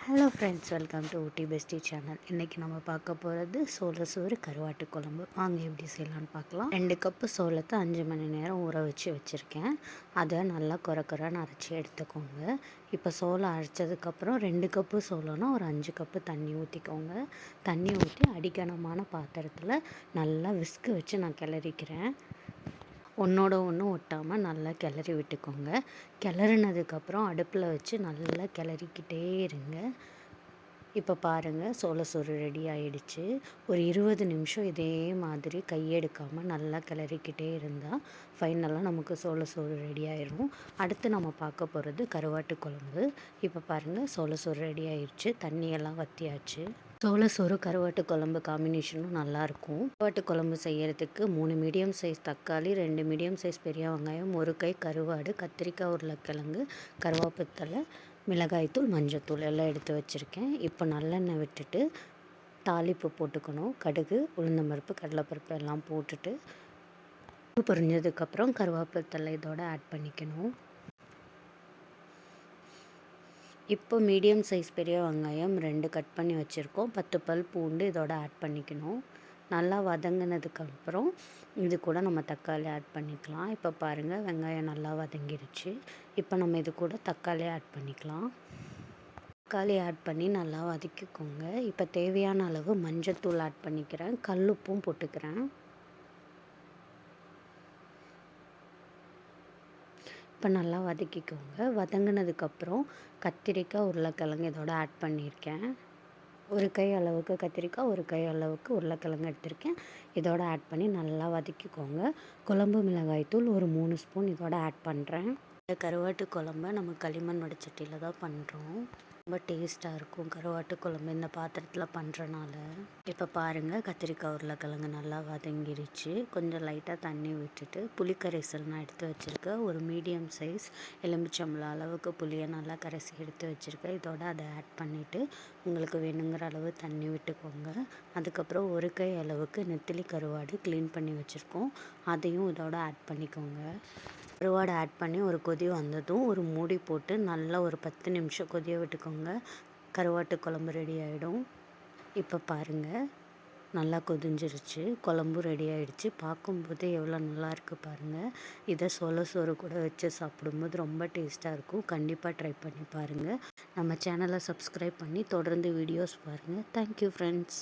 Hello friends, welcome to Ooty bestie channel. இன்றைக்கி நம்ம பார்க்க போகிறது சோறு கருவாட்டு குழம்பு. வாங்க எப்படி செய்யலான்னு பார்க்கலாம். 2 கப்பு சோளத்தை 5 மணி நேரம் ஊற வச்சுருக்கேன். அதை நல்லா குறைன்னு அரைச்சி எடுத்துக்கோங்க. இப்போ சோளம் அரைச்சதுக்கப்புறம் 2 கப்பு சோளம்னா ஒரு 5 கப்பு தண்ணி ஊற்றிக்கோங்க. தண்ணி ஊற்றி அடிக்கனமான பாத்திரத்தில் நல்லா விஸ்கு வச்சு நான் கிளறிக்கிறேன். ஒன்றோட ஒன்று ஒட்டாமல் நல்லா கிளறி விட்டுக்கோங்க. கிளறினதுக்கப்புறம் அடுப்பில் வச்சு நல்லா கிளறிக்கிட்டே இருங்க. இப்போ பாருங்கள், சோறு ரெடி ஆகிடுச்சு. ஒரு 20 நிமிஷம் இதே மாதிரி கையெடுக்காமல் நல்லா கிளறிக்கிட்டே இருந்தால் ஃபைனலாக நமக்கு சோறு ரெடி ஆயிடும். அடுத்து நம்ம பார்க்க போகிறது கருவாட்டு குழம்பு. இப்போ பாருங்கள், சோறு ரெடி ஆயிடுச்சு. தண்ணியெல்லாம் வற்றியாச்சு. சோறு கருவாட்டு குழம்பு காம்பினேஷனும் நல்லாயிருக்கும். கருவாட்டு குழம்பு செய்கிறதுக்கு 3 மீடியம் சைஸ் தக்காளி, 2 மீடியம் சைஸ் பெரிய வெங்காயம், 1 கை கருவாடு, கத்திரிக்காய், உருளைக்கிழங்கு, கருவேப்பிலை, மிளகாய்த்தூள், மஞ்சத்தூள் எல்லாம் எடுத்து வச்சுருக்கேன். இப்போ நல்லெண்ணெய் விட்டுட்டு தாளிப்பு போட்டுக்கணும். கடுகு, உளுந்தம்பருப்பு, கடலைப்பருப்பு எல்லாம் போட்டுட்டு பொரிஞ்சதுக்கப்புறம் கருவேப்பிலை இதோட ஆட் பண்ணிக்கணும். இப்போ மீடியம் சைஸ் பெரிய வெங்காயம் 2 கட் பண்ணி வச்சுருக்கோம். 10 பல் பூண்டு இதோட ஆட் பண்ணிக்கணும். நல்லா வதங்கினதுக்கப்புறம் இது கூட நம்ம தக்காளி ஆட் பண்ணிக்கலாம். இப்போ பாருங்கள், வெங்காயம் நல்லா வதங்கிடுச்சு. இப்போ நம்ம இது கூட தக்காளி ஆட் பண்ணிக்கலாம். தக்காளி ஆட் பண்ணி நல்லா வதக்கிக்கோங்க. இப்போ தேவையான அளவு மஞ்சத்தூள் ஆட் பண்ணிக்கிறேன். கல்லுப்பும் போட்டுக்கிறேன். இப்போ நல்லா வதக்கிக்கோங்க. வதங்கினதுக்கப்புறம் கத்திரிக்காய், உருளைக்கிழங்கு இதோட ஆட் பண்ணியிருக்கேன். 1 கை அளவுக்கு கத்திரிக்காய், 1 கை அளவுக்கு உருளைக்கிழங்கு எடுத்திருக்கேன். இதோட ஆட் பண்ணி நல்லா வதக்கிக்கோங்க. குழம்பு மிளகாய்த்தூள் ஒரு 3 ஸ்பூன் இதோட ஆட் பண்ணுறேன். இந்த கருவாட்டு குழம்ப நம்ம களிமண் வடைச்சட்டியில் தான் பண்ணுறோம். ரொம்ப டேஸ்ட்டாக இருக்கும் கருவாட்டு குழம்பு இந்த பாத்திரத்தில் பண்ணுறனால. இப்போ பாருங்கள், கத்திரிக்காய், உருளைக்கிழங்கு நல்லா வதங்கிருச்சு. கொஞ்சம் லைட்டாக தண்ணி விட்டுட்டு புளிக்கரைசல் நான் எடுத்து வச்சுருக்கேன். ஒரு மீடியம் சைஸ் எலுமிச்சம்பழம் அளவுக்கு புளியை நல்லா கரைசி எடுத்து வச்சுருக்கேன். இதோட அதை ஆட் பண்ணிவிட்டு உங்களுக்கு வேணுங்கிற அளவு தண்ணி விட்டுக்கோங்க. அதுக்கப்புறம் 1 கை அளவுக்கு நெத்திலி கருவாடு க்ளீன் பண்ணி வச்சுருக்கோம். அதையும் இதோட ஆட் பண்ணிக்கோங்க. கருவாடை ஆட் பண்ணி ஒரு கொதி வந்ததும் ஒரு மூடி போட்டு நல்லா ஒரு 10 நிமிஷம் கொதிய விட்டுக்கோங்க. கருவாட்டு குழம்பு ரெடி ஆகிடும். இப்போ பாருங்கள், நல்லா கொதிஞ்சிருச்சு. குழம்பும் ரெடி ஆகிடுச்சு. பார்க்கும்போதே எவ்வளோ நல்லா இருக்குது பாருங்கள். இதை சோறு கூட வச்சு சாப்பிடும்போது ரொம்ப டேஸ்ட்டாக இருக்கும். கண்டிப்பாக ட்ரை பண்ணி பாருங்கள். நம்ம சேனலை சப்ஸ்கிரைப் பண்ணி தொடர்ந்து வீடியோஸ் பாருங்கள். Thank you friends.